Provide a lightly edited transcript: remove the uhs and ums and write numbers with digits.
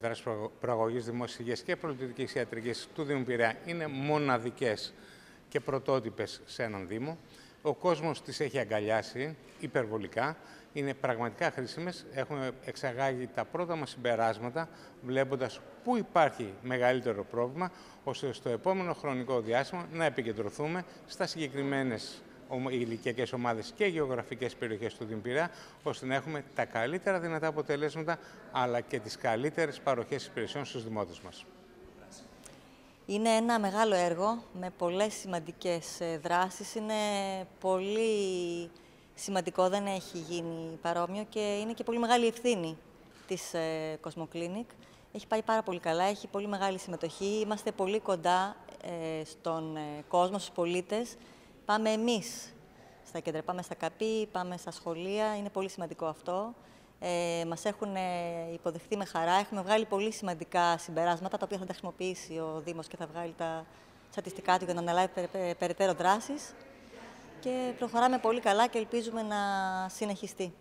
Οι δράσεις προαγωγής δημόσιας υγείας και προληπτικής ιατρικής του Δήμου Πειραιά είναι μοναδικές και πρωτότυπες σε έναν Δήμο. Ο κόσμος τις έχει αγκαλιάσει υπερβολικά. Είναι πραγματικά χρήσιμες. Έχουμε εξαγάγει τα πρώτα μας συμπεράσματα, βλέποντας πού υπάρχει μεγαλύτερο πρόβλημα, ώστε στο επόμενο χρονικό διάστημα να επικεντρωθούμε στα συγκεκριμένες ηλικιακές ομάδες και γεωγραφικές περιοχές του Δήμου Πειραιά, ώστε να έχουμε τα καλύτερα δυνατά αποτελέσματα, αλλά και τις καλύτερες παροχές υπηρεσιών στους δημότες μας. Είναι ένα μεγάλο έργο με πολλές σημαντικές δράσεις. Είναι πολύ σημαντικό, δεν έχει γίνει παρόμοιο και είναι και πολύ μεγάλη ευθύνη της Cosmoclinic. Έχει πάει πάρα πολύ καλά, έχει πολύ μεγάλη συμμετοχή. Είμαστε πολύ κοντά στον κόσμο, στους πολίτες. Πάμε εμείς στα κέντρα, πάμε στα ΚΑΠΗ, πάμε στα σχολεία. Είναι πολύ σημαντικό αυτό. Μας έχουν υποδεχτεί με χαρά. Έχουμε βγάλει πολύ σημαντικά συμπεράσματα, τα οποία θα τα χρησιμοποιήσει ο Δήμος και θα βγάλει τα στατιστικά του για να αναλάβει περαιτέρω δράσεις. Και προχωράμε πολύ καλά και ελπίζουμε να συνεχιστεί.